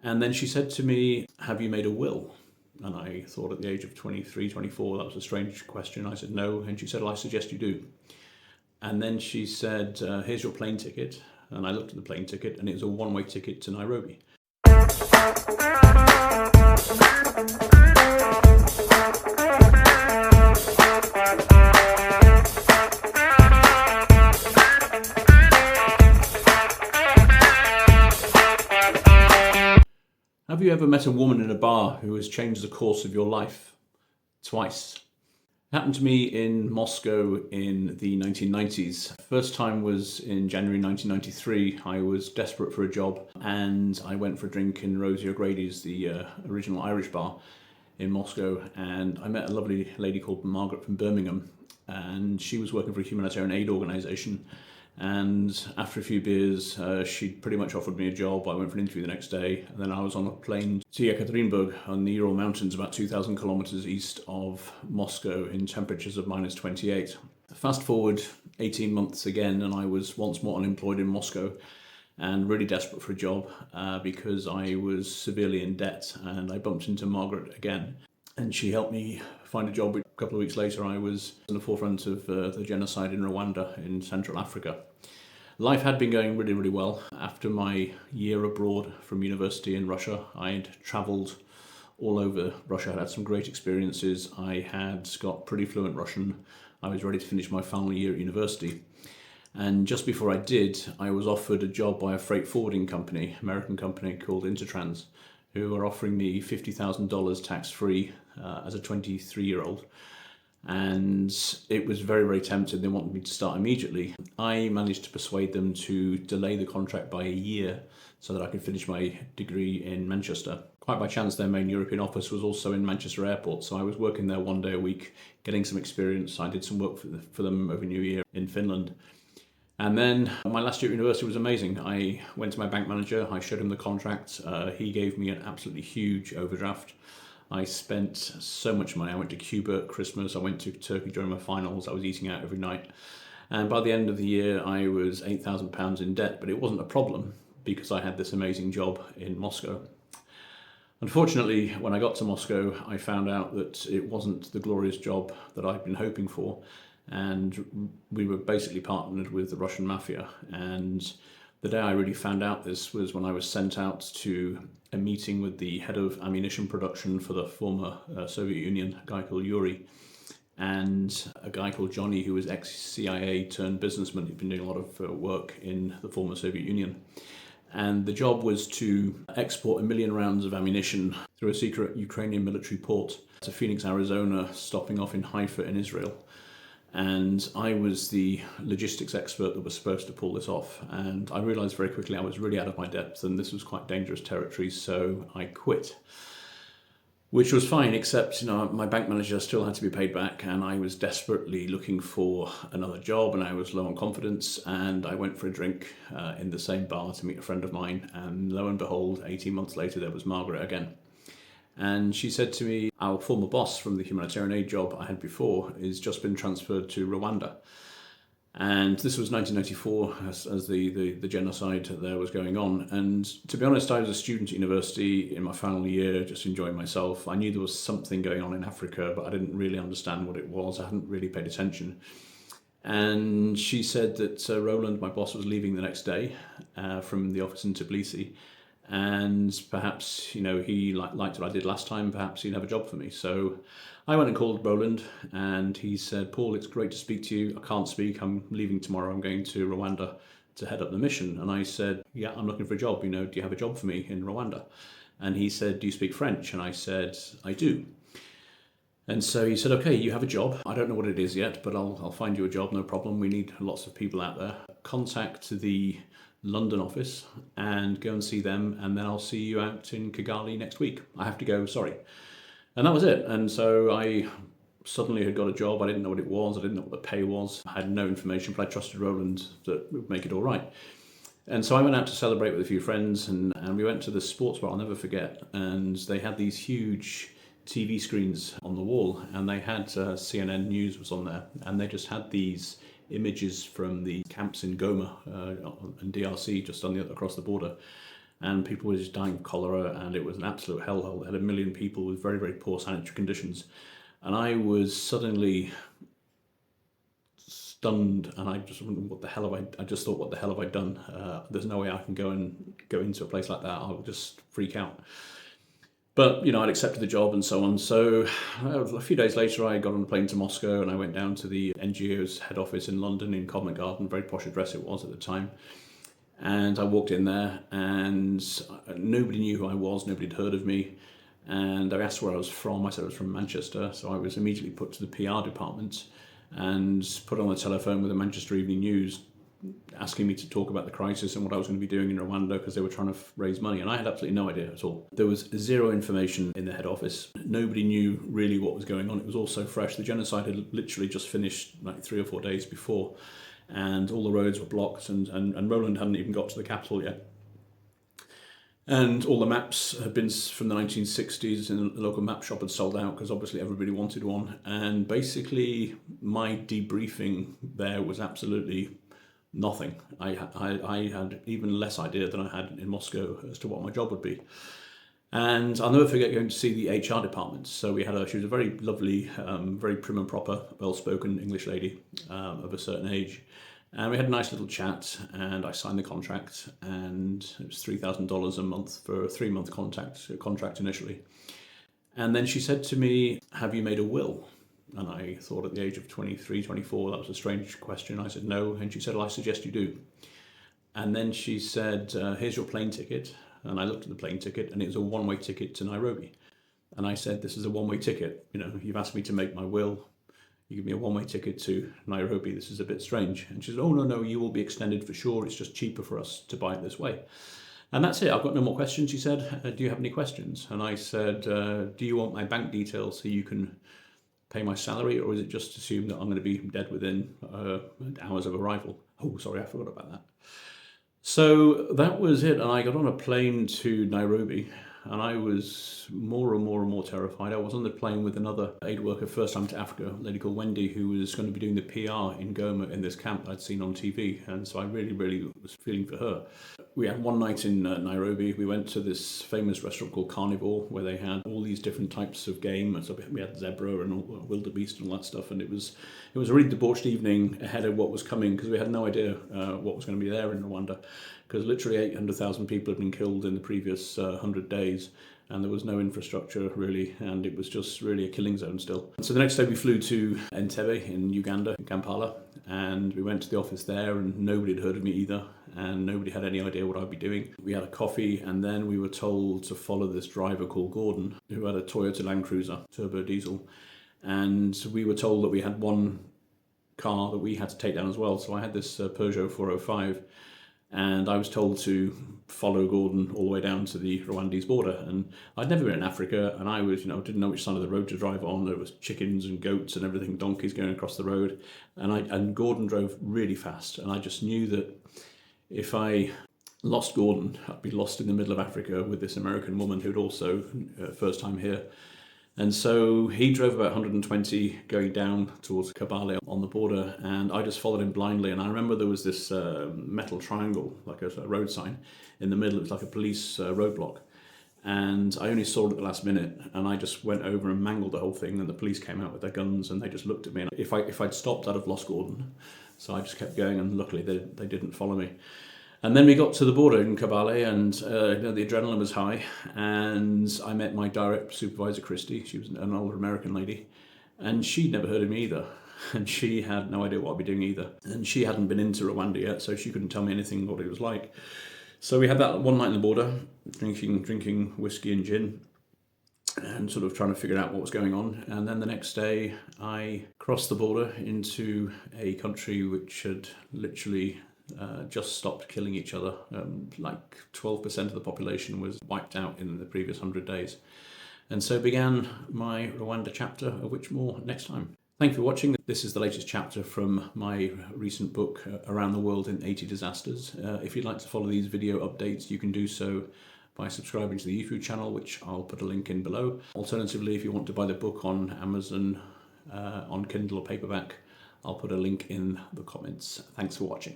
And then she said to me, have you made a will? And I thought at the age of 23, 24, that was a strange question. I said no. And she said, well, I suggest you do. And then she said, here's your plane ticket. And I looked at the plane ticket, and it was a one-way ticket to Nairobi. Have you ever met a woman in a bar who has changed the course of your life? Twice. It happened to me in Moscow in the 1990s. First time was in January 1993. I was desperate for a job and I went for a drink in Rosie O'Grady's, the original Irish bar in Moscow, and I met a lovely lady called Margaret from Birmingham, and she was working for a humanitarian aid organisation. And after a few beers, she pretty much offered me a job. I went for an interview the next day, and then I was on a plane to Yekaterinburg on the Ural Mountains, about 2,000 kilometers east of Moscow, in temperatures of minus 28. Fast forward 18 months again, and I was once more unemployed in Moscow and really desperate for a job because I was severely in debt, and I bumped into Margaret again. And she helped me find a job. A couple of weeks later, I was in the forefront of the genocide in Rwanda in Central Africa. Life had been going really, really well. After my year abroad from university in Russia, I'd travelled all over Russia. I had some great experiences. I had got pretty fluent Russian. I was ready to finish my final year at university. And just before I did, I was offered a job by a freight forwarding company, American company called Intertrans, who were offering me $50,000 tax-free as a 23-year-old. And it was very, very tempting. They wanted me to start immediately. I managed to persuade them to delay the contract by a year so that I could finish my degree in Manchester. Quite by chance, their main European office was also in Manchester Airport, so I was working there one day a week, getting some experience. I did some work for them over New Year in Finland. And then my last year at university was amazing. I went to my bank manager, I showed him the contract. He gave me an absolutely huge overdraft. I spent so much money. I went to Cuba at Christmas, I went to Turkey during my finals, I was eating out every night. And by the end of the year, I was £8,000 in debt, but it wasn't a problem because I had this amazing job in Moscow. Unfortunately, when I got to Moscow, I found out that it wasn't the glorious job that I'd been hoping for. And we were basically partnered with the Russian Mafia. And the day I really found out this was when I was sent out to a meeting with the head of ammunition production for the former Soviet Union, a guy called Yuri, and a guy called Johnny, who was ex-CIA turned businessman. He'd been doing a lot of work in the former Soviet Union. And the job was to export 1 million rounds of ammunition through a secret Ukrainian military port to Phoenix, Arizona, stopping off in Haifa in Israel. And I was the logistics expert that was supposed to pull this off. And I realized very quickly I was really out of my depth and this was quite dangerous territory, so I quit. Which was fine, except my bank manager still had to be paid back, and I was desperately looking for another job, and I was low on confidence, and I went for a drink in the same bar to meet a friend of mine, and lo and behold, 18 months later, there was Margaret again. And she said to me, our former boss from the humanitarian aid job I had before has just been transferred to Rwanda. And this was 1994 as the genocide there was going on. And to be honest, I was a student at university in my final year, just enjoying myself. I knew there was something going on in Africa, but I didn't really understand what it was. I hadn't really paid attention. And she said that Roland, my boss, was leaving the next day from the office in Tbilisi. And perhaps, he liked what I did last time, perhaps he'd have a job for me. So I went and called Roland, and he said, Paul, it's great to speak to you. I can't speak, I'm leaving tomorrow, I'm going to Rwanda to head up the mission. And I said, yeah, I'm looking for a job, do you have a job for me in Rwanda? And he said, do you speak French? And I said, I do. And so he said, okay, you have a job. I don't know what it is yet, but I'll find you a job, no problem. We need lots of people out there. Contact the London office and go and see them, and then I'll see you out in Kigali next week. I have to go, sorry. And that was it. And so I suddenly had got a job. I didn't know what it was. I didn't know what the pay was. I had no information, but I trusted Roland that it would make it all right. And so I went out to celebrate with a few friends, and we went to the sports bar, I'll never forget. And they had these huge TV screens on the wall, and they had CNN News was on there, and they just had these images from the camps in Goma and DRC, just across the border. and people were just dying of cholera, and it was an absolute hellhole. They had 1 million people with very, very poor sanitary conditions. And I was suddenly stunned, and I just wondered, what the hell have I just thought, what the hell have I done? There's no way I can go into a place like that. I'll just freak out. But, I'd accepted the job and so on. So a few days later, I got on a plane to Moscow, and I went down to the NGO's head office in London in Covent Garden, very posh address it was at the time. And I walked in there, and nobody knew who I was, nobody had heard of me. And I asked where I was from. I said I was from Manchester. So I was immediately put to the PR department and put on the telephone with the Manchester Evening News, asking me to talk about the crisis and what I was going to be doing in Rwanda, because they were trying to raise money, and I had absolutely no idea at all. There was zero information in the head office. Nobody knew really what was going on. It was all so fresh. The genocide had literally just finished like 3 or 4 days before, and all the roads were blocked, and Roland hadn't even got to the capital yet. And all the maps had been from the 1960s, and the local map shop had sold out because obviously everybody wanted one. And basically my debriefing there was absolutely nothing. I had even less idea than I had in Moscow as to what my job would be. And I'll never forget going to see the HR department. So she was a very lovely, very prim and proper, well-spoken English lady of a certain age. And we had a nice little chat, and I signed the contract, and it was $3,000 a month for a 3-month contract initially. And then she said to me, "Have you made a will?" And I thought at the age of 23, 24, that was a strange question. I said no, and she said, "Well, I suggest you do." And then she said, "Here's your plane ticket." And I looked at the plane ticket, and it was a one-way ticket to Nairobi. And I said, "This is a one-way ticket. You've asked me to make my will. You give me a one-way ticket to Nairobi. This is a bit strange." And she said, "Oh, no, you will be extended for sure. It's just cheaper for us to buy it this way." And that's it. I've got no more questions. She said, "Do you have any questions?" And I said, "Do you want my bank details so you can pay my salary, or is it just assumed that I'm going to be dead within hours of arrival?" Oh, sorry, I forgot about that. So that was it. And I got on a plane to Nairobi, and I was more and more terrified. I was on the plane with another aid worker, first time to Africa, a lady called Wendy, who was going to be doing the PR in Goma in this camp I'd seen on TV. And so I really was feeling for her. We had one night in Nairobi. We went to this famous restaurant called Carnivore, where they had all these different types of game. And so we had zebra and wildebeest and all that stuff. And it was a really debauched evening ahead of what was coming, because we had no idea what was going to be there in Rwanda, because literally 800,000 people had been killed in the previous 100 days. And there was no infrastructure really, and it was just really a killing zone still. So the next day we flew to Entebbe in Uganda, in Kampala, and we went to the office there, and nobody had heard of me either, and nobody had any idea what I'd be doing. We had a coffee, and then we were told to follow this driver called Gordon, who had a Toyota Land Cruiser, turbo diesel, and we were told that we had one car that we had to take down as well. So I had this Peugeot 405, and I was told to follow Gordon all the way down to the Rwandese border. And I'd never been in Africa, and I was, didn't know which side of the road to drive on. There was chickens and goats and everything, donkeys going across the road. And Gordon drove really fast. And I just knew that if I lost Gordon, I'd be lost in the middle of Africa with this American woman who'd also first time here. And so he drove about 120 going down towards Kabale on the border, and I just followed him blindly. And I remember there was this metal triangle, like a road sign, in the middle. It was like a police roadblock. And I only saw it at the last minute, and I just went over and mangled the whole thing, and the police came out with their guns, and they just looked at me. And if I'd stopped, I'd have lost Gordon. So I just kept going, and luckily they didn't follow me. And then we got to the border in Kabale, and the adrenaline was high, and I met my direct supervisor, Christy. She was an older American lady, and she'd never heard of me either, and she had no idea what I'd be doing either. And she hadn't been into Rwanda yet, so she couldn't tell me anything what it was like. So we had that one night on the border, drinking whiskey and gin, and sort of trying to figure out what was going on. And then the next day, I crossed the border into a country which had literally just stopped killing each other. Like 12% of the population was wiped out in the previous 100 days. And so began my Rwanda chapter, of which more next time. Thank you for watching. This is the latest chapter from my recent book, Around the World in 80 Disasters. If you'd like to follow these video updates, you can do so by subscribing to the YouTube channel, which I'll put a link in below. Alternatively, if you want to buy the book on Amazon, on Kindle or paperback, I'll put a link in the comments. Thanks for watching.